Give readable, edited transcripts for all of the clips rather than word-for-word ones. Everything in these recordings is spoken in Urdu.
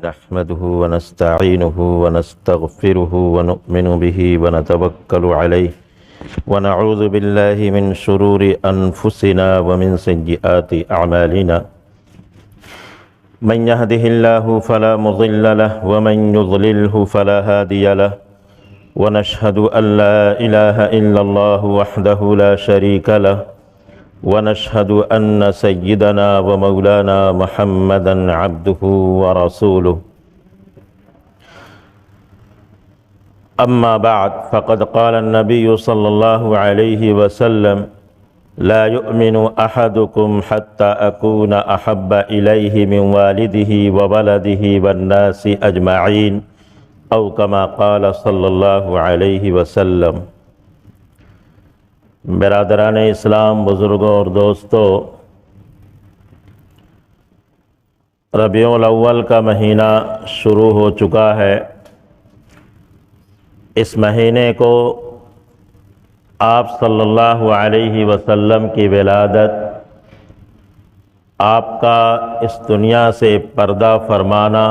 نحمده ونستعينه ونستغفره ونؤمن به ونتوكل عليه ونعوذ بالله من شرور أنفسنا ومن سيئات أعمالنا من يهده الله فلا مضل له ومن يضلله فلا هادي له ونشهد أن لا إله إلا الله وحده لا شريك له ونشهد أن سيدنا ومولانا محمدًا عبده ورسوله أما بعد فقد قال النبي صلى الله عليه وسلم لا يؤمن أحدكم حتى أكون أحب إليه من والده وولده والناس أجمعين أو كما قال صلى الله عليه وسلم۔ برادران اسلام، بزرگوں اور دوستوں، ربیع الاول کا مہینہ شروع ہو چکا ہے۔ اس مہینے کو آپ صلی اللہ علیہ وسلم کی ولادت، آپ کا اس دنیا سے پردہ فرمانا،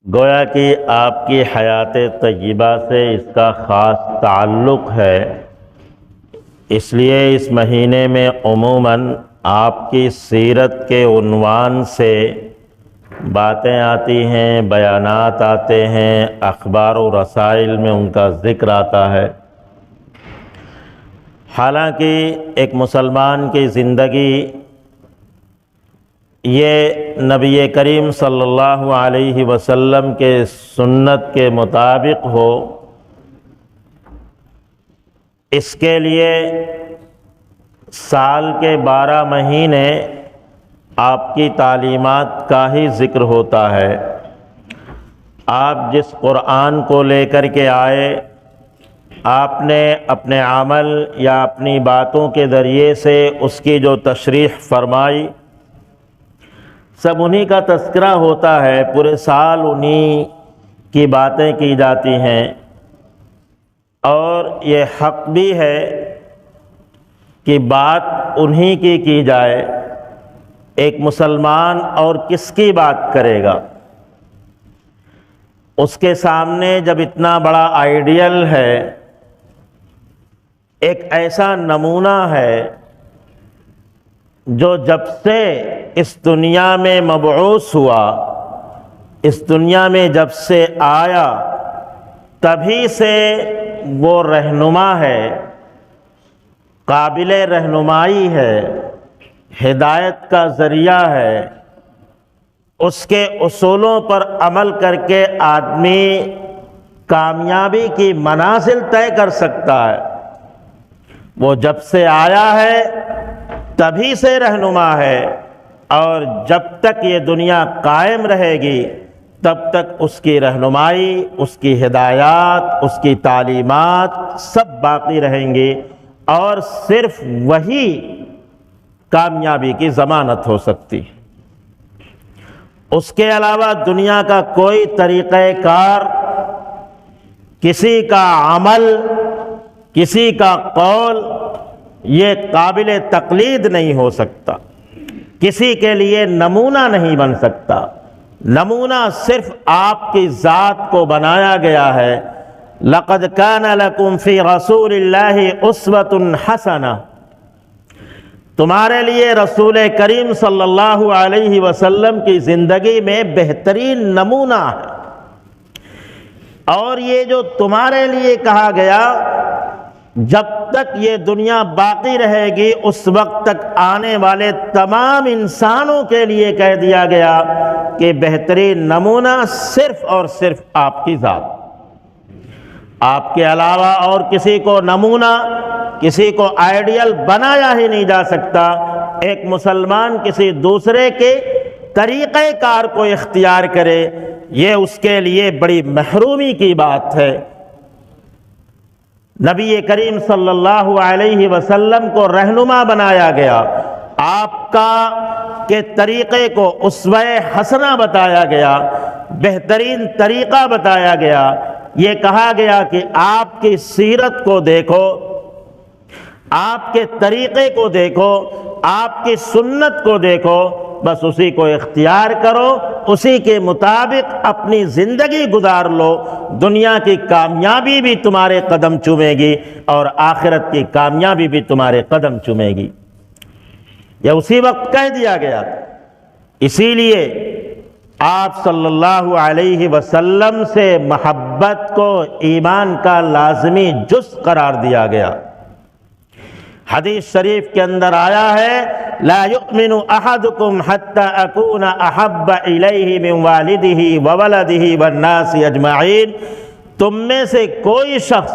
گویا کہ آپ کی حیات طیبہ سے اس کا خاص تعلق ہے۔ اس لیے اس مہینے میں عموماً آپ کی سیرت کے عنوان سے باتیں آتی ہیں، بیانات آتے ہیں، اخبار و رسائل میں ان کا ذکر آتا ہے۔ حالانکہ ایک مسلمان کی زندگی یہ نبی کریم صلی اللہ علیہ وسلم کے سنت کے مطابق ہو، اس کے لیے سال کے 12 مہینے آپ کی تعلیمات کا ہی ذکر ہوتا ہے۔ آپ جس قرآن کو لے کر کے آئے، آپ نے اپنے عمل یا اپنی باتوں کے ذریعے سے اس کی جو تشریح فرمائی، سب انہی کا تذکرہ ہوتا ہے۔ پورے سال انہی کی باتیں کی جاتی ہیں، اور یہ حق بھی ہے کہ بات انہی کی جائے۔ ایک مسلمان اور کس کی بات کرے گا؟ اس کے سامنے جب اتنا بڑا آئیڈیل ہے، ایک ایسا نمونہ ہے جو جب سے اس دنیا میں مبعوث ہوا، اس دنیا میں جب سے آیا، تبھی سے وہ رہنما ہے، قابل رہنمائی ہے، ہدایت کا ذریعہ ہے۔ اس کے اصولوں پر عمل کر کے آدمی کامیابی کی منازل طے کر سکتا ہے۔ وہ جب سے آیا ہے تبھی سے رہنما ہے، اور جب تک یہ دنیا قائم رہے گی تب تک اس کی رہنمائی، اس کی ہدایات، اس کی تعلیمات سب باقی رہیں گی، اور صرف وہی کامیابی کی ضمانت ہو سکتی۔ اس کے علاوہ دنیا کا کوئی طریقہ کار، کسی کا عمل، کسی کا قول یہ قابل تقلید نہیں ہو سکتا، کسی کے لیے نمونہ نہیں بن سکتا۔ نمونہ صرف آپ کی ذات کو بنایا گیا ہے۔ لَقَدْ كَانَ لَكُمْ فِي رَسُولِ اللَّهِ أُسْوَةٌ حَسَنَةٌ، تمہارے لیے رسول کریم صلی اللہ علیہ وسلم کی زندگی میں بہترین نمونہ ہے۔ اور یہ جو تمہارے لیے کہا گیا، جب تک یہ دنیا باقی رہے گی اس وقت تک آنے والے تمام انسانوں کے لیے کہہ دیا گیا کہ بہترین نمونہ صرف اور صرف آپ کی ذات۔ آپ کے علاوہ اور کسی کو نمونہ، کسی کو آئیڈیل بنایا ہی نہیں جا سکتا۔ ایک مسلمان کسی دوسرے کے طریقہ کار کو اختیار کرے، یہ اس کے لیے بڑی محرومی کی بات ہے۔ نبی کریم صلی اللہ علیہ وسلم کو رہنما بنایا گیا، آپ کے طریقے کو اسوہ حسنہ بتایا گیا، بہترین طریقہ بتایا گیا۔ یہ کہا گیا کہ آپ کی سیرت کو دیکھو، آپ کے طریقے کو دیکھو، آپ کی سنت کو دیکھو، بس اسی کو اختیار کرو، اسی کے مطابق اپنی زندگی گزار لو، دنیا کی کامیابی بھی تمہارے قدم چومے گی اور آخرت کی کامیابی بھی تمہارے قدم چومے گی۔ یہ اسی وقت کہہ دیا گیا، اسی لیے آپ صلی اللہ علیہ وسلم سے محبت کو ایمان کا لازمی جز قرار دیا گیا۔ حدیث شریف کے اندر آیا ہے، لا یؤمن احدکم حتی اکون احب الیہ من والدہ وولدہ والناس اجمعین، تم میں سے کوئی شخص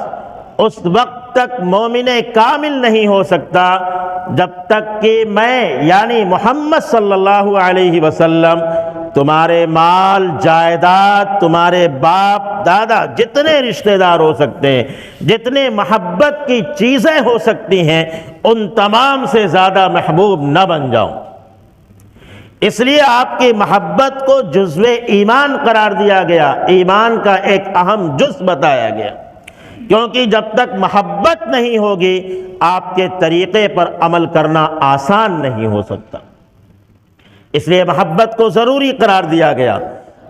اس وقت تک مومن کامل نہیں ہو سکتا جب تک کہ میں یعنی محمد صلی اللہ علیہ وسلم تمہارے مال جائیداد، تمہارے باپ دادا، جتنے رشتہ دار ہو سکتے ہیں، جتنے محبت کی چیزیں ہو سکتی ہیں، ان تمام سے زیادہ محبوب نہ بن جاؤں۔ اس لیے آپ کی محبت کو جزو ایمان قرار دیا گیا، ایمان کا ایک اہم جز بتایا گیا، کیونکہ جب تک محبت نہیں ہوگی آپ کے طریقے پر عمل کرنا آسان نہیں ہو سکتا، اس لیے محبت کو ضروری قرار دیا گیا۔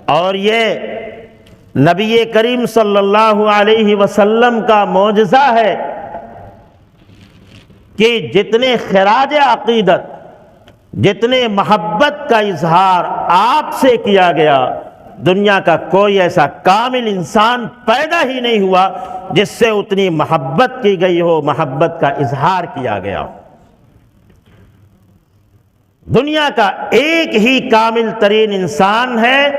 اور یہ نبی کریم صلی اللہ علیہ وسلم کا معجزہ ہے کہ جتنے خراج عقیدت، جتنے محبت کا اظہار آپ سے کیا گیا، دنیا کا کوئی ایسا کامل انسان پیدا ہی نہیں ہوا جس سے اتنی محبت کی گئی ہو، محبت کا اظہار کیا گیا۔ دنیا کا ایک ہی کامل ترین انسان ہے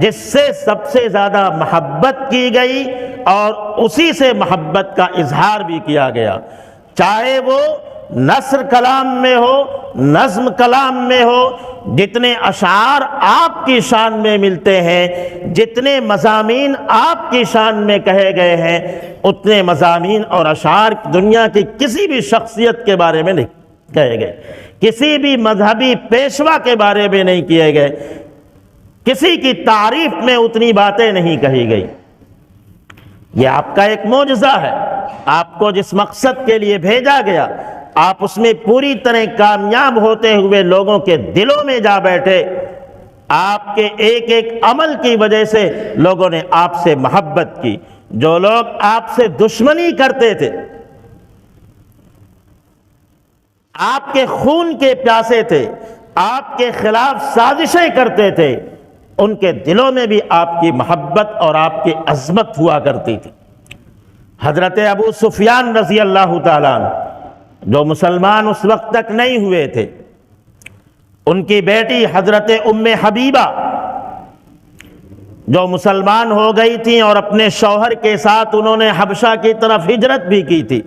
جس سے سب سے زیادہ محبت کی گئی اور اسی سے محبت کا اظہار بھی کیا گیا، چاہے وہ نثر کلام میں ہو، نظم کلام میں ہو، جتنے اشعار آپ کی شان میں ملتے ہیں، جتنے مضامین آپ کی شان میں کہے گئے ہیں، اتنے مضامین اور اشعار دنیا کی کسی بھی شخصیت کے بارے میں نہیں کہے گئے، کسی بھی مذہبی پیشوا کے بارے میں نہیں کیے گئے، کسی کی تعریف میں اتنی باتیں نہیں کہی گئی۔ یہ آپ کا ایک معجزہ ہے، آپ کو جس مقصد کے لیے بھیجا گیا آپ اس میں پوری طرح کامیاب ہوتے ہوئے لوگوں کے دلوں میں جا بیٹھے، آپ کے ایک ایک عمل کی وجہ سے لوگوں نے آپ سے محبت کی۔ جو لوگ آپ سے دشمنی کرتے تھے، آپ کے خون کے پیاسے تھے، آپ کے خلاف سازشیں کرتے تھے، ان کے دلوں میں بھی آپ کی محبت اور آپ کی عظمت ہوا کرتی تھی۔ حضرت ابو سفیان رضی اللہ تعالیٰ عنہ جو مسلمان اس وقت تک نہیں ہوئے تھے، ان کی بیٹی حضرت ام حبیبہ جو مسلمان ہو گئی تھیں اور اپنے شوہر کے ساتھ انہوں نے حبشہ کی طرف ہجرت بھی کی تھی،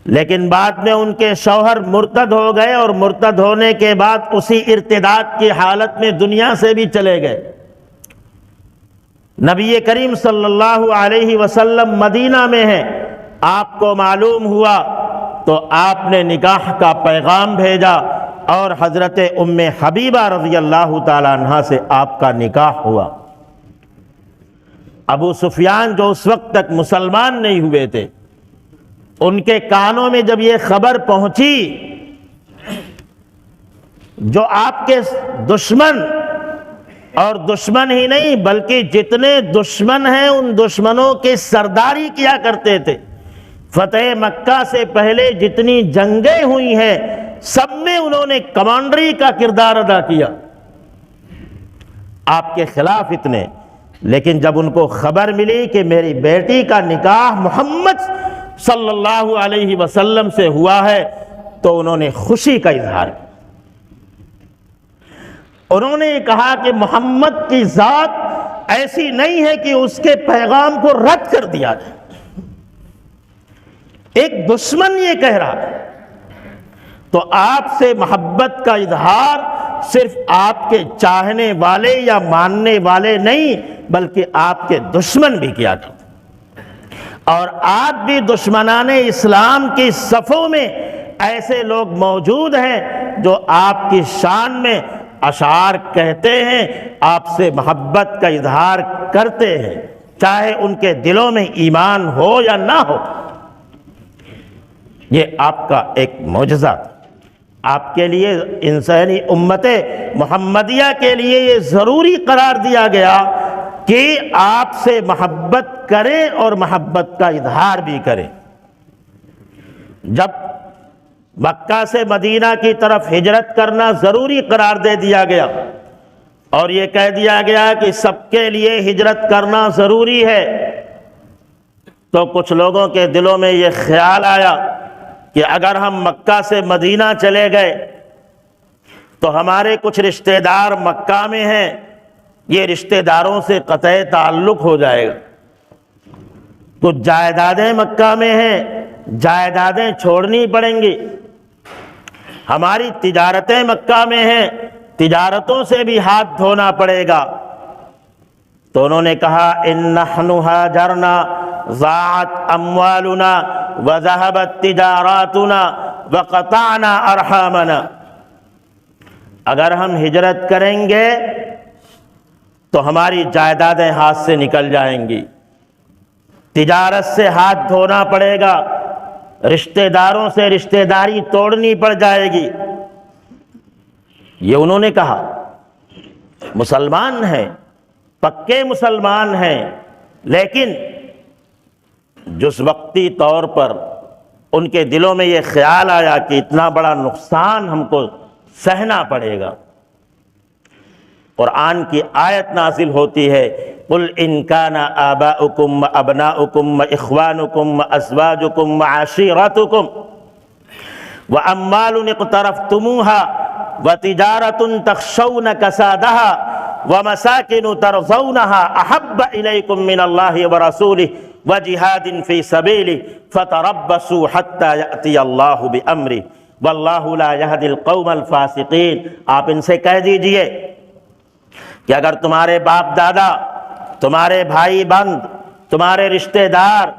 لیکن بعد میں ان کے شوہر مرتد ہو گئے اور مرتد ہونے کے بعد اسی ارتداد کی حالت میں دنیا سے بھی چلے گئے۔ نبی کریم صلی اللہ علیہ وسلم مدینہ میں ہیں، آپ کو معلوم ہوا تو آپ نے نکاح کا پیغام بھیجا اور حضرت ام حبیبہ رضی اللہ تعالیٰ عنہا سے آپ کا نکاح ہوا۔ ابو سفیان جو اس وقت تک مسلمان نہیں ہوئے تھے، ان کے کانوں میں جب یہ خبر پہنچی، جو آپ کے دشمن، اور دشمن ہی نہیں بلکہ جتنے دشمن ہیں ان دشمنوں کے سرداری کیا کرتے تھے، فتح مکہ سے پہلے جتنی جنگیں ہوئی ہیں سب میں انہوں نے کمانڈری کا کردار ادا کیا آپ کے خلاف اتنے، لیکن جب ان کو خبر ملی کہ میری بیٹی کا نکاح محمد صلی اللہ علیہ وسلم سے ہوا ہے تو انہوں نے خوشی کا اظہار کیا۔ انہوں نے کہا کہ محمد کی ذات ایسی نہیں ہے کہ اس کے پیغام کو رد کر دیا جائے، ایک دشمن یہ کہہ رہا ہے، تو آپ سے محبت کا اظہار صرف آپ کے چاہنے والے یا ماننے والے نہیں بلکہ آپ کے دشمن بھی کیا کرتے، اور آج بھی دشمنان اسلام کی صفوں میں ایسے لوگ موجود ہیں جو آپ کی شان میں اشعار کہتے ہیں، آپ سے محبت کا اظہار کرتے ہیں، چاہے ان کے دلوں میں ایمان ہو یا نہ ہو۔ یہ آپ کا ایک معجزہ تھا۔ آپ کے لیے انسانی امت محمدیہ کے لیے یہ ضروری قرار دیا گیا کہ آپ سے محبت کریں اور محبت کا اظہار بھی کریں۔ جب مکہ سے مدینہ کی طرف ہجرت کرنا ضروری قرار دے دیا گیا اور یہ کہہ دیا گیا کہ سب کے لیے ہجرت کرنا ضروری ہے، تو کچھ لوگوں کے دلوں میں یہ خیال آیا کہ اگر ہم مکہ سے مدینہ چلے گئے تو ہمارے کچھ رشتہ دار مکہ میں ہیں، یہ رشتہ داروں سے قطع تعلق ہو جائے گا۔ کچھ جائیدادیں مکہ میں ہیں، جائیدادیں چھوڑنی پڑیں گی۔ ہماری تجارتیں مکہ میں ہیں، تجارتوں سے بھی ہاتھ دھونا پڑے گا۔ تو انہوں نے کہا ان نحن ہاجرنا ضاعت اموالنا وذهبت تجاراتنا وقطعنا ارحامنا، اگر ہم ہجرت کریں گے تو ہماری جائیدادیں ہاتھ سے نکل جائیں گی، تجارت سے ہاتھ دھونا پڑے گا، رشتہ داروں سے رشتہ داری توڑنی پڑ جائے گی۔ یہ انہوں نے کہا۔ مسلمان ہیں، پکے مسلمان ہیں، لیکن جس وقتی طور پر ان کے دلوں میں یہ خیال آیا کہ اتنا بڑا نقصان ہم کو سہنا پڑے گا، قرآن کی آیت نازل ہوتی ہے قل ان کان آباؤکم ابناؤکم اخوانکم ازواجکم معاشیرتکم واموال اقترفتموها وتجارۃ تخشون کسادها ومساکن ترضونها احب الیکم من اللہ ورسولہ وجہاد فی سبیلہ فتربصوا حتی یأتی اللہ بامرہ واللہ لا یہدی القوم الفاسقین۔ آپ ان سے کہہ دیجئے کہ اگر تمہارے باپ دادا، تمہارے بھائی بند، تمہارے رشتہ دار،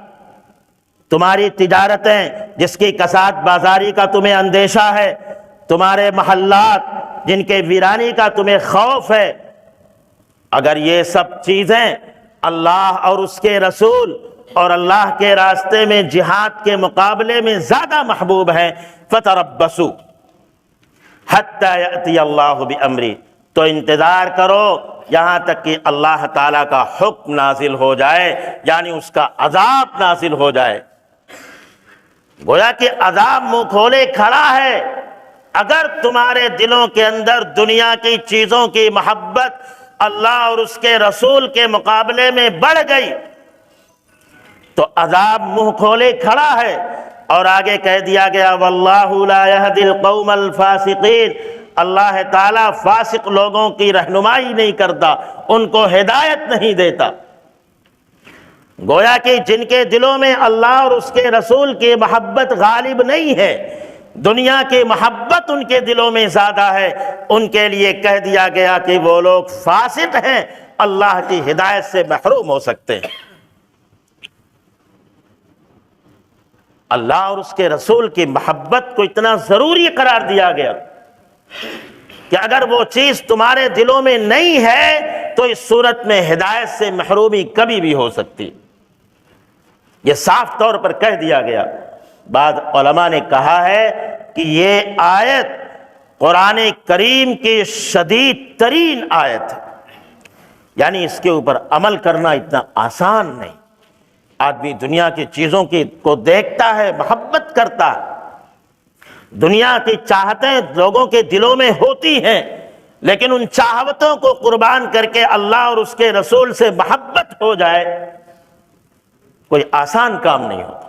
تمہاری تجارتیں جس کی کساد بازاری کا تمہیں اندیشہ ہے، تمہارے محلات جن کے ویرانی کا تمہیں خوف ہے، اگر یہ سب چیزیں اللہ اور اس کے رسول اور اللہ کے راستے میں جہاد کے مقابلے میں زیادہ محبوب ہیں، فتربصوا حتی یأتی اللہ بامرہ، تو انتظار کرو یہاں تک کہ اللہ تعالیٰ کا حکم نازل ہو جائے، یعنی اس کا عذاب نازل ہو جائے۔ گویا کہ عذاب منہ کھولے کھڑا ہے۔ اگر تمہارے دلوں کے اندر دنیا کی چیزوں کی محبت اللہ اور اس کے رسول کے مقابلے میں بڑھ گئی تو عذاب منہ کھولے کھڑا ہے۔ اور آگے کہہ دیا گیا واللہ لا یہدی القوم الفاسقین، اللہ تعالیٰ فاسق لوگوں کی رہنمائی نہیں کرتا، ان کو ہدایت نہیں دیتا۔ گویا کہ جن کے دلوں میں اللہ اور اس کے رسول کی محبت غالب نہیں ہے، دنیا کی محبت ان کے دلوں میں زیادہ ہے، ان کے لیے کہہ دیا گیا کہ وہ لوگ فاسق ہیں، اللہ کی ہدایت سے محروم ہو سکتے ہیں۔ اللہ اور اس کے رسول کی محبت کو اتنا ضروری قرار دیا گیا کہ اگر وہ چیز تمہارے دلوں میں نہیں ہے تو اس صورت میں ہدایت سے محرومی کبھی بھی ہو سکتی، یہ صاف طور پر کہہ دیا گیا۔ بعض علماء نے کہا ہے کہ یہ آیت قرآن کریم کی شدید ترین آیت ہے، یعنی اس کے اوپر عمل کرنا اتنا آسان نہیں۔ آدمی دنیا کی چیزوں کو دیکھتا ہے، محبت کرتا ہے، دنیا کی چاہتیں لوگوں کے دلوں میں ہوتی ہیں، لیکن ان چاہتوں کو قربان کر کے اللہ اور اس کے رسول سے محبت ہو جائے کوئی آسان کام نہیں ہوتا۔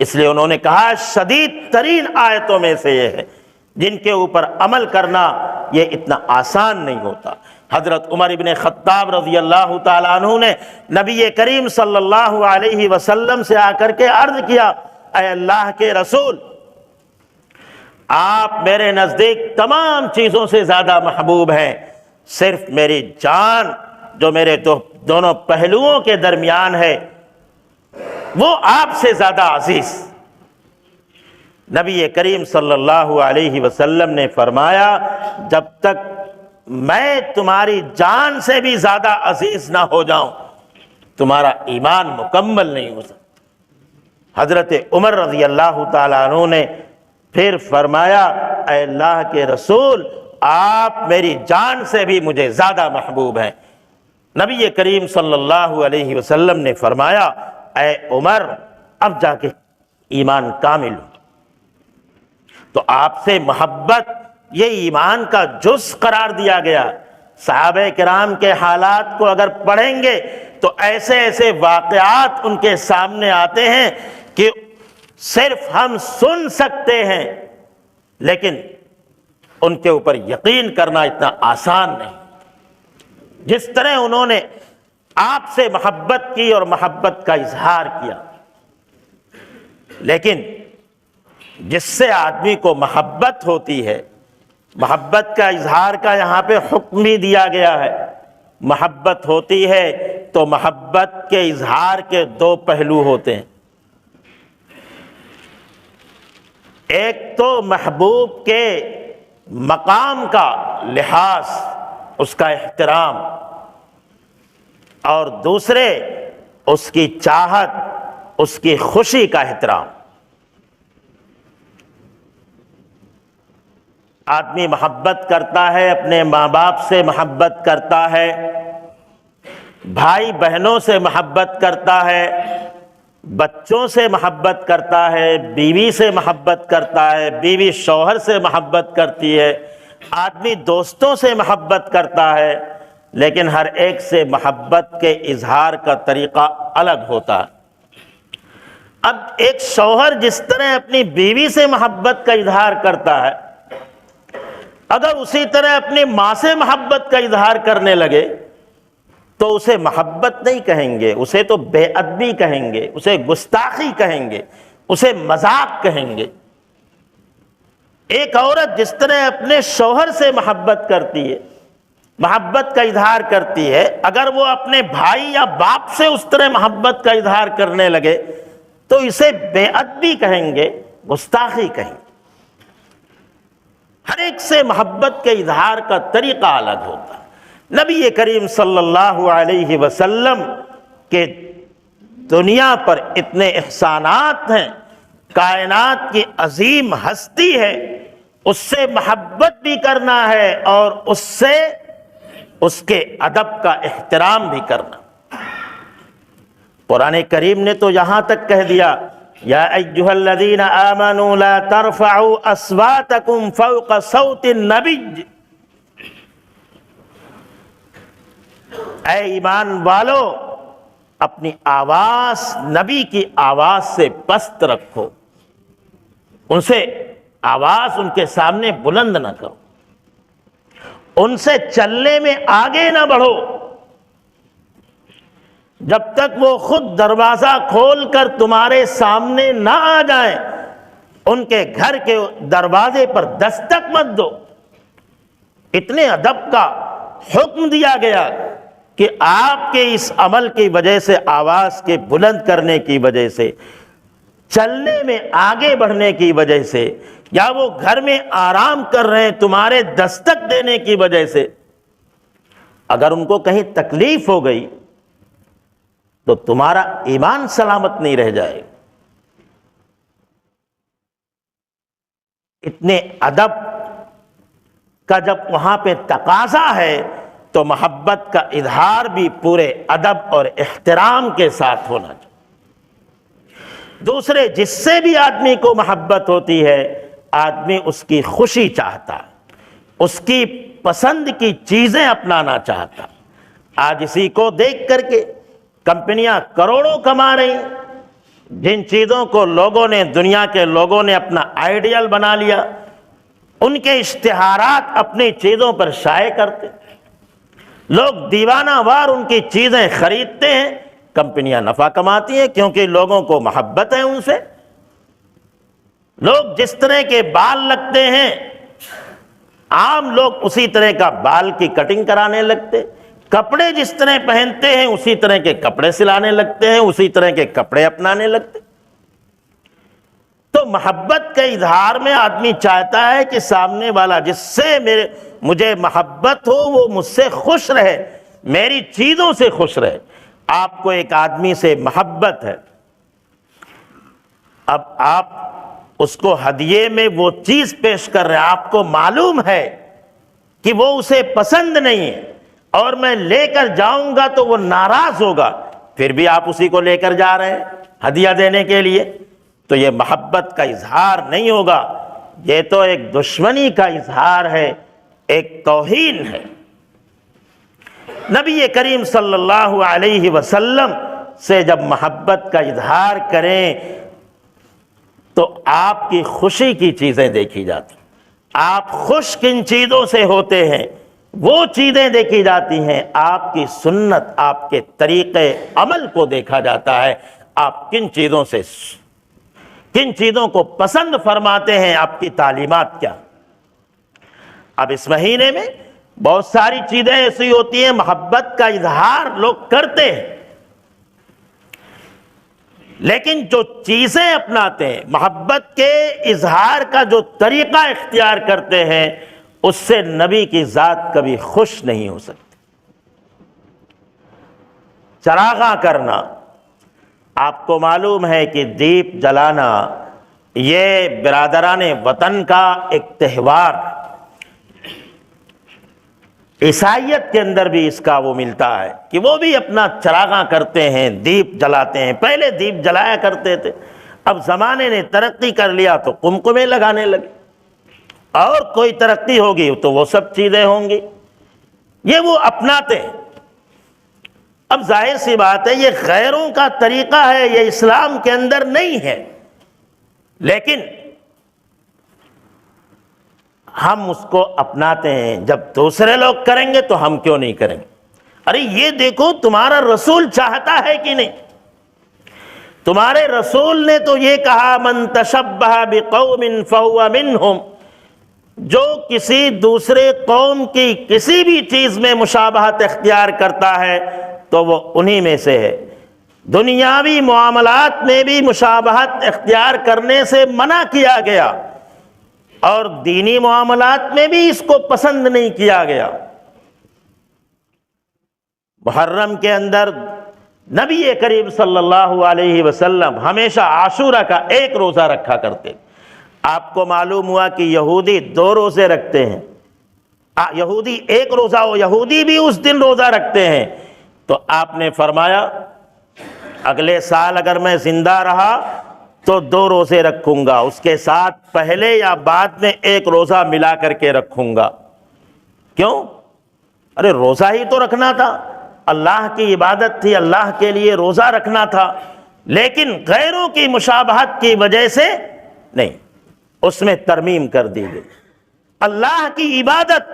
اس لیے انہوں نے کہا شدید ترین آیتوں میں سے یہ ہے جن کے اوپر عمل کرنا یہ اتنا آسان نہیں ہوتا۔ حضرت عمر ابن خطاب رضی اللہ تعالیٰ عنہ نے نبی کریم صلی اللہ علیہ وسلم سے آ کر کے عرض کیا اے اللہ کے رسول، آپ میرے نزدیک تمام چیزوں سے زیادہ محبوب ہیں، صرف میری جان جو میرے دونوں پہلوؤں کے درمیان ہے وہ آپ سے زیادہ عزیز۔ نبی کریم صلی اللہ علیہ وسلم نے فرمایا جب تک میں تمہاری جان سے بھی زیادہ عزیز نہ ہو جاؤں تمہارا ایمان مکمل نہیں ہو سکتا۔ حضرت عمر رضی اللہ تعالیٰ عنہ نے پھر فرمایا اے اللہ کے رسول آپ میری جان سے بھی مجھے زیادہ محبوب ہیں۔ نبی کریم صلی اللہ علیہ وسلم نے فرمایا اے عمر اب جا کے ایمان کامل ہو۔ تو آپ سے محبت یہ ایمان کا جز قرار دیا گیا۔ صحابہ کرام کے حالات کو اگر پڑھیں گے تو ایسے ایسے واقعات ان کے سامنے آتے ہیں کہ صرف ہم سن سکتے ہیں، لیکن ان کے اوپر یقین کرنا اتنا آسان نہیں۔ جس طرح انہوں نے آپ سے محبت کی اور محبت کا اظہار کیا، لیکن جس سے آدمی کو محبت ہوتی ہے، محبت کا اظہار کا یہاں پہ حکم بھی دیا گیا ہے۔ محبت ہوتی ہے تو محبت کے اظہار کے دو پہلو ہوتے ہیں، ایک تو محبوب کے مقام کا لحاظ، اس کا احترام، اور دوسرے اس کی چاہت، اس کی خوشی کا احترام۔ آدمی محبت کرتا ہے، اپنے ماں باپ سے محبت کرتا ہے، بھائی بہنوں سے محبت کرتا ہے، بچوں سے محبت کرتا ہے، بیوی سے محبت کرتا ہے، بیوی شوہر سے محبت کرتی ہے، آدمی دوستوں سے محبت کرتا ہے، لیکن ہر ایک سے محبت کے اظہار کا طریقہ الگ ہوتا ہے۔ اب ایک شوہر جس طرح اپنی بیوی سے محبت کا اظہار کرتا ہے، اگر اسی طرح اپنی ماں سے محبت کا اظہار کرنے لگے تو اسے محبت نہیں کہیں گے، اسے تو بے ادبی کہیں گے، اسے گستاخی کہیں گے، اسے مذاق کہیں گے۔ ایک عورت جس طرح اپنے شوہر سے محبت کرتی ہے، محبت کا اظہار کرتی ہے، اگر وہ اپنے بھائی یا باپ سے اس طرح محبت کا اظہار کرنے لگے تو اسے بے ادبی کہیں گے، گستاخی کہیں گے۔ ہر ایک سے محبت کے اظہار کا طریقہ الگ ہوتا ہے۔ نبی کریم صلی اللہ علیہ وسلم کے دنیا پر اتنے احسانات ہیں، کائنات کی عظیم ہستی ہے، اس سے محبت بھی کرنا ہے اور اس سے اس کے ادب کا احترام بھی کرنا۔ قرآن کریم نے تو یہاں تک کہہ دیا یا ایھا الذین آمنوا لا ترفعوا اصواتکم فوق صوت النبی، اے ایمان والو اپنی آواز نبی کی آواز سے پست رکھو، ان سے آواز ان کے سامنے بلند نہ کرو، ان سے چلنے میں آگے نہ بڑھو جب تک وہ خود دروازہ کھول کر تمہارے سامنے نہ آ جائیں، ان کے گھر کے دروازے پر دستک مت دو۔ اتنے ادب کا حکم دیا گیا کہ آپ کے اس عمل کی وجہ سے، آواز کے بلند کرنے کی وجہ سے، چلنے میں آگے بڑھنے کی وجہ سے، یا وہ گھر میں آرام کر رہے ہیں تمہارے دستک دینے کی وجہ سے، اگر ان کو کہیں تکلیف ہو گئی تو تمہارا ایمان سلامت نہیں رہ جائے۔ اتنے ادب کا جب وہاں پہ تقاضا ہے تو محبت کا اظہار بھی پورے ادب اور احترام کے ساتھ ہونا چاہیے۔ دوسرے جس سے بھی آدمی کو محبت ہوتی ہے، آدمی اس کی خوشی چاہتا ہے، اس کی پسند کی چیزیں اپنانا چاہتا۔ آج اسی کو دیکھ کر کے کمپنیاں کروڑوں کما رہی ہیں، جن چیزوں کو لوگوں نے، دنیا کے لوگوں نے اپنا آئیڈیل بنا لیا، ان کے اشتہارات اپنی چیزوں پر شائع کرتے، لوگ دیوانہ وار ان کی چیزیں خریدتے ہیں، کمپنیاں نفع کماتی ہیں کیونکہ لوگوں کو محبت ہے ان سے۔ لوگ جس طرح کے بال لگتے ہیں، عام لوگ اسی طرح کا بال کی کٹنگ کرانے لگتے، کپڑے جس طرح پہنتے ہیں اسی طرح کے کپڑے سلانے لگتے ہیں، اسی طرح کے کپڑے اپنانے لگتے۔ تو محبت کے اظہار میں آدمی چاہتا ہے کہ سامنے والا جس سے مجھے محبت ہو وہ مجھ سے خوش رہے، میری چیزوں سے خوش رہے۔ آپ کو ایک آدمی سے محبت ہے، اب آپ اس کو ہدیے میں وہ چیز پیش کر رہے ہیں، آپ کو معلوم ہے کہ وہ اسے پسند نہیں ہے اور میں لے کر جاؤں گا تو وہ ناراض ہوگا، پھر بھی آپ اسی کو لے کر جا رہے ہیں ہدیہ دینے کے لیے، تو یہ محبت کا اظہار نہیں ہوگا، یہ تو ایک دشمنی کا اظہار ہے، ایک توہین ہے۔ نبی کریم صلی اللہ علیہ وسلم سے جب محبت کا اظہار کریں تو آپ کی خوشی کی چیزیں دیکھی جاتی، آپ خوش کن چیزوں سے ہوتے ہیں وہ چیزیں دیکھی جاتی ہیں، آپ کی سنت، آپ کے طریقے عمل کو دیکھا جاتا ہے، آپ کن چیزوں کو پسند فرماتے ہیں، آپ کی تعلیمات کیا۔ اب اس مہینے میں بہت ساری چیزیں ایسی ہوتی ہیں محبت کا اظہار لوگ کرتے ہیں، لیکن جو چیزیں اپناتے ہیں، محبت کے اظہار کا جو طریقہ اختیار کرتے ہیں، اس سے نبی کی ذات کبھی خوش نہیں ہو سکتی۔ چراغاں کرنا، آپ کو معلوم ہے کہ دیپ جلانا یہ برادران وطن کا ایک تہوار، عیسائیت کے اندر بھی اس کا وہ ملتا ہے کہ وہ بھی اپنا چراغاں کرتے ہیں، دیپ جلاتے ہیں۔ پہلے دیپ جلایا کرتے تھے، اب زمانے نے ترقی کر لیا تو قمقمے لگانے لگے، اور کوئی ترقی ہوگی تو وہ سب چیزیں ہوں گی، یہ وہ اپناتے ہیں۔ اب ظاہر سی بات ہے یہ غیروں کا طریقہ ہے، یہ اسلام کے اندر نہیں ہے، لیکن ہم اس کو اپناتے ہیں۔ جب دوسرے لوگ کریں گے تو ہم کیوں نہیں کریں گے؟ ارے یہ دیکھو تمہارا رسول چاہتا ہے کہ نہیں، تمہارے رسول نے تو یہ کہا من تشبہ بقوم فہو منہم، جو کسی دوسرے قوم کی کسی بھی چیز میں مشابہت اختیار کرتا ہے تو وہ انہی میں سے ہے۔ دنیاوی معاملات میں بھی مشابہت اختیار کرنے سے منع کیا گیا، اور دینی معاملات میں بھی اس کو پسند نہیں کیا گیا۔ محرم کے اندر نبی کریم صلی اللہ علیہ وسلم ہمیشہ عاشورہ کا ایک روزہ رکھا کرتے۔ آپ کو معلوم ہوا کہ یہودی 2 روزے رکھتے ہیں، یہودی ایک روزہ ہو، یہودی بھی اس دن روزہ رکھتے ہیں، تو آپ نے فرمایا اگلے سال اگر میں زندہ رہا تو 2 روزے رکھوں گا، اس کے ساتھ پہلے یا بعد میں ایک روزہ ملا کر کے رکھوں گا۔ کیوں؟ ارے روزہ ہی تو رکھنا تھا، اللہ کی عبادت تھی، اللہ کے لیے روزہ رکھنا تھا، لیکن غیروں کی مشابہت کی وجہ سے نہیں، اس میں ترمیم کر دی گئی۔ اللہ کی عبادت،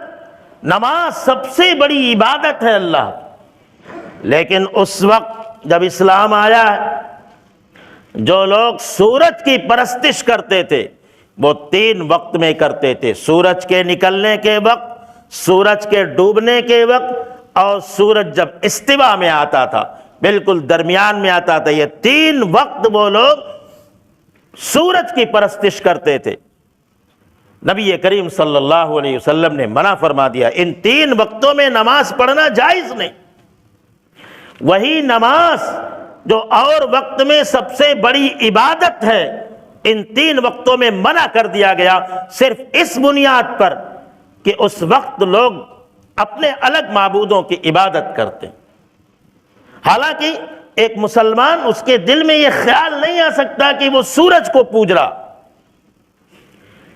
نماز سب سے بڑی عبادت ہے اللہ، لیکن اس وقت جب اسلام آیا ہے جو لوگ سورج کی پرستش کرتے تھے وہ 3 وقت میں کرتے تھے، سورج کے نکلنے کے وقت، سورج کے ڈوبنے کے وقت، اور سورج جب استوا میں آتا تھا، بالکل درمیان میں آتا تھا، یہ 3 وقت وہ لوگ سورج کی پرستش کرتے تھے۔ نبی کریم صلی اللہ علیہ وسلم نے منع فرما دیا، ان 3 وقتوں میں نماز پڑھنا جائز نہیں۔ وہی نماز جو اور وقت میں سب سے بڑی عبادت ہے، ان 3 وقتوں میں منع کر دیا گیا، صرف اس بنیاد پر کہ اس وقت لوگ اپنے الگ معبودوں کی عبادت کرتے ہیں۔ حالانکہ ایک مسلمان، اس کے دل میں یہ خیال نہیں آ سکتا کہ وہ سورج کو پوج رہا،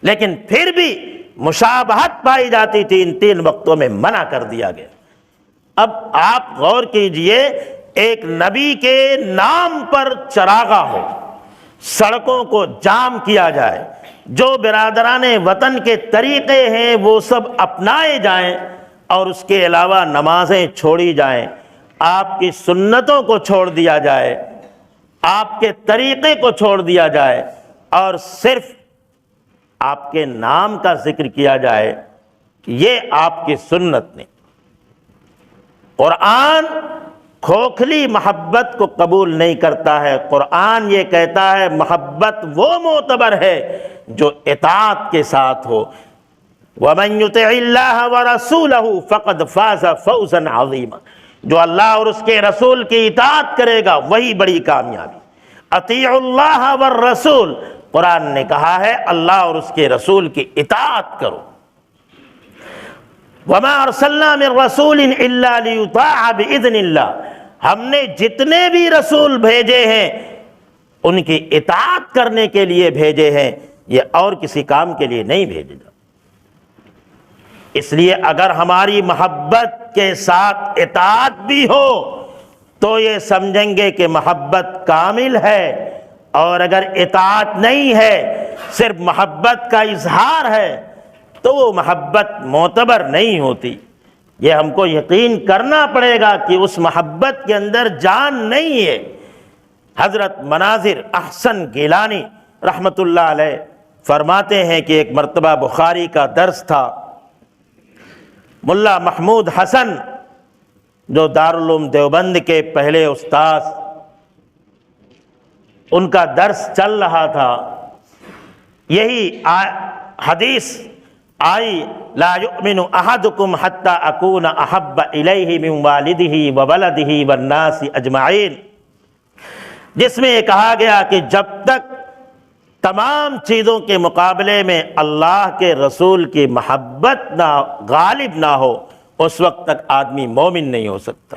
لیکن پھر بھی مشابہت پائی جاتی تھی، ان 3 وقتوں میں منع کر دیا گیا۔ اب آپ غور کیجئے، ایک نبی کے نام پر چراغاں ہو، سڑکوں کو جام کیا جائے، جو برادران وطن کے طریقے ہیں وہ سب اپنائے جائیں، اور اس کے علاوہ نمازیں چھوڑی جائیں، آپ کی سنتوں کو چھوڑ دیا جائے، آپ کے طریقے کو چھوڑ دیا جائے، اور صرف آپ کے نام کا ذکر کیا جائے، یہ آپ کی سنت نہیں۔ قرآن کھوکھلی محبت کو قبول نہیں کرتا ہے، قرآن یہ کہتا ہے محبت وہ معتبر ہے جو اطاعت کے ساتھ ہو۔ وَمَن يُطِعِ اللَّهَ وَرَسُولَهُ فَقَدْ فَازَ فَوْزًا عَظِيمًا، جو اللہ اور اس کے رسول کی اطاعت کرے گا وہی بڑی کامیابی۔ اطیعوا اللہ والرسول، قرآن نے کہا ہے اللہ اور اس کے رسول کی اطاعت کرو۔ وَمَا أَرْسَلْنَا مِن رَّسُولٍ إِلَّا لِيُطَاعَ بِإِذْنِ اللَّهِ، ہم نے جتنے بھی رسول بھیجے ہیں ان کی اطاعت کرنے کے لیے بھیجے ہیں، یہ اور کسی کام کے لیے نہیں بھیجے جا۔ اس لیے اگر ہماری محبت کے ساتھ اطاعت بھی ہو تو یہ سمجھیں گے کہ محبت کامل ہے، اور اگر اطاعت نہیں ہے صرف محبت کا اظہار ہے تو وہ محبت معتبر نہیں ہوتی۔ یہ ہم کو یقین کرنا پڑے گا کہ اس محبت کے اندر جان نہیں ہے۔ حضرت مناظر احسن گیلانی رحمت اللہ علیہ فرماتے ہیں کہ ایک مرتبہ بخاری کا درس تھا، ملا محمود حسن جو دارالعلوم دیوبند کے پہلے استاذ، ان کا درس چل رہا تھا، یہی حدیث آئی لا یؤمن احدکم حتی اکون احب الیہ من والدہ وولدہ والناس اجمعین، جس میں یہ کہا گیا کہ جب تک تمام چیزوں کے مقابلے میں اللہ کے رسول کی محبت نہ غالب نہ ہو اس وقت تک آدمی مومن نہیں ہو سکتا۔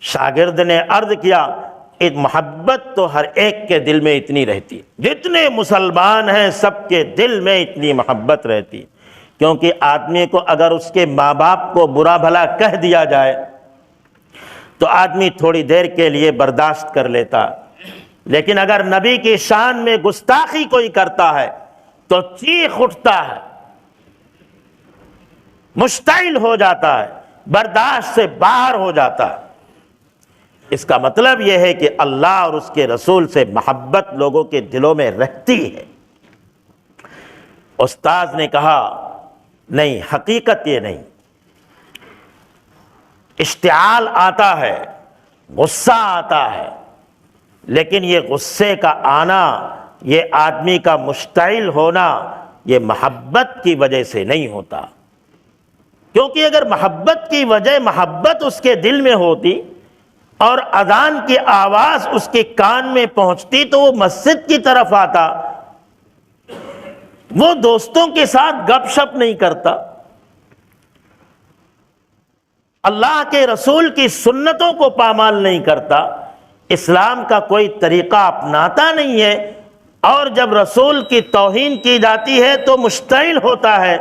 شاگرد نے عرض کیا ایک محبت تو ہر ایک کے دل میں اتنی رہتی ہے، جتنے مسلمان ہیں سب کے دل میں اتنی محبت رہتی ہے، کیونکہ آدمی کو اگر اس کے ماں باپ کو برا بھلا کہہ دیا جائے تو آدمی تھوڑی دیر کے لیے برداشت کر لیتا، لیکن اگر نبی کی شان میں گستاخی کوئی کرتا ہے تو چیخ اٹھتا ہے، مشتعل ہو جاتا ہے، برداشت سے باہر ہو جاتا ہے۔ اس کا مطلب یہ ہے کہ اللہ اور اس کے رسول سے محبت لوگوں کے دلوں میں رہتی ہے۔ استاذ نے کہا نہیں، حقیقت یہ نہیں، اشتعال آتا ہے، غصہ آتا ہے، لیکن یہ غصے کا آنا، یہ آدمی کا مشتعل ہونا، یہ محبت کی وجہ سے نہیں ہوتا، کیونکہ اگر محبت کی وجہ محبت اس کے دل میں ہوتی اور اذان کی آواز اس کے کان میں پہنچتی تو وہ مسجد کی طرف آتا، وہ دوستوں کے ساتھ گپ شپ نہیں کرتا، اللہ کے رسول کی سنتوں کو پامال نہیں کرتا، اسلام کا کوئی طریقہ اپناتا نہیں ہے، اور جب رسول کی توہین کی جاتی ہے تو مشتعل ہوتا ہے۔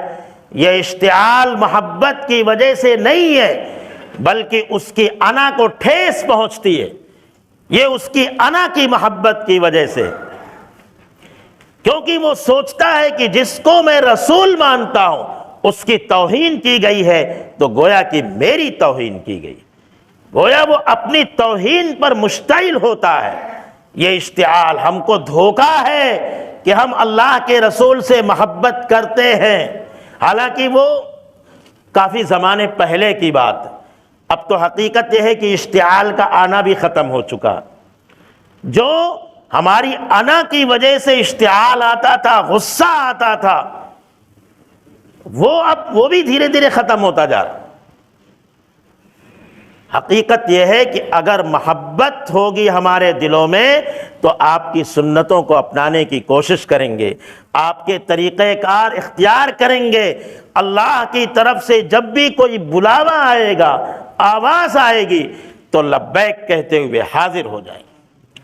یہ اشتعال محبت کی وجہ سے نہیں ہے، بلکہ اس کی انا کو ٹھیس پہنچتی ہے، یہ اس کی انا کی محبت کی وجہ سے، کیونکہ وہ سوچتا ہے کہ جس کو میں رسول مانتا ہوں اس کی توہین کی گئی ہے تو گویا کہ میری توہین کی گئی، گویا وہ اپنی توہین پر مشتعل ہوتا ہے۔ یہ اشتعال ہم کو دھوکہ ہے کہ ہم اللہ کے رسول سے محبت کرتے ہیں، حالانکہ وہ کافی زمانے پہلے کی بات، اب تو حقیقت یہ ہے کہ اشتعال کا آنا بھی ختم ہو چکا۔ جو ہماری انا کی وجہ سے اشتعال آتا تھا، غصہ آتا تھا، وہ بھی دھیرے دھیرے ختم ہوتا جا رہا۔ حقیقت یہ ہے کہ اگر محبت ہوگی ہمارے دلوں میں تو آپ کی سنتوں کو اپنانے کی کوشش کریں گے، آپ کے طریقہ کار اختیار کریں گے، اللہ کی طرف سے جب بھی کوئی بلاوا آئے گا، آواز آئے گی تو لبیک کہتے ہوئے حاضر ہو جائیں گے۔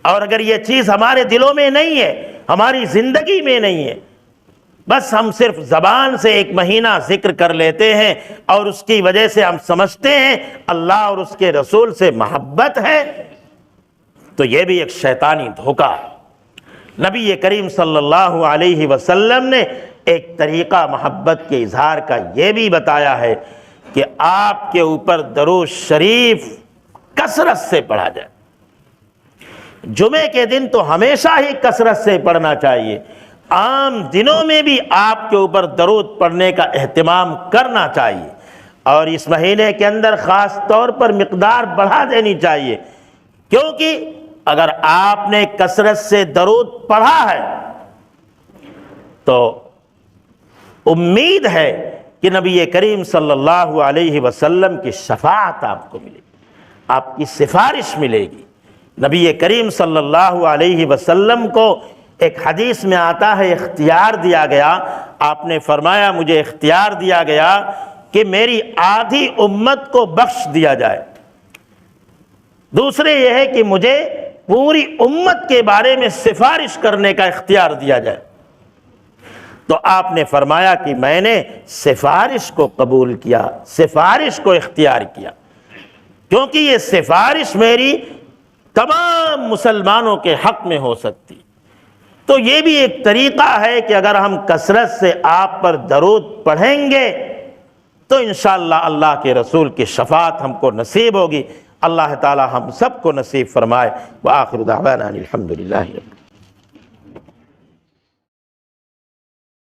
اور اگر یہ چیز ہمارے دلوں میں نہیں ہے، ہماری زندگی میں نہیں ہے، بس ہم صرف زبان سے ایک مہینہ ذکر کر لیتے ہیں اور اس کی وجہ سے ہم سمجھتے ہیں اللہ اور اس کے رسول سے محبت ہے، تو یہ بھی ایک شیطانی دھوکہ ہے۔ نبی کریم صلی اللہ علیہ وسلم نے ایک طریقہ محبت کے اظہار کا یہ بھی بتایا ہے کہ آپ کے اوپر درود شریف کثرت سے پڑھا جائے۔ جمعے کے دن تو ہمیشہ ہی کثرت سے پڑھنا چاہیے، عام دنوں میں بھی آپ کے اوپر درود پڑھنے کا اہتمام کرنا چاہیے، اور اس مہینے کے اندر خاص طور پر مقدار بڑھا دینی چاہیے، کیونکہ اگر آپ نے کثرت سے درود پڑھا ہے تو امید ہے کہ نبی کریم صلی اللہ علیہ وسلم کی شفاعت آپ کو ملے گی، آپ کی سفارش ملے گی۔ نبی کریم صلی اللہ علیہ وسلم کو ایک حدیث میں آتا ہے اختیار دیا گیا، آپ نے فرمایا مجھے اختیار دیا گیا کہ میری آدھی امت کو بخش دیا جائے، دوسرے یہ ہے کہ مجھے پوری امت کے بارے میں سفارش کرنے کا اختیار دیا جائے۔ تو آپ نے فرمایا کہ میں نے سفارش کو قبول کیا، سفارش کو اختیار کیا، کیونکہ یہ سفارش میری تمام مسلمانوں کے حق میں ہو سکتی۔ تو یہ بھی ایک طریقہ ہے کہ اگر ہم کثرت سے آپ پر درود پڑھیں گے تو انشاءاللہ اللہ کے رسول کی شفاعت ہم کو نصیب ہوگی۔ اللہ تعالی ہم سب کو نصیب فرمائے۔ وآخر دعوانا الحمدللہ۔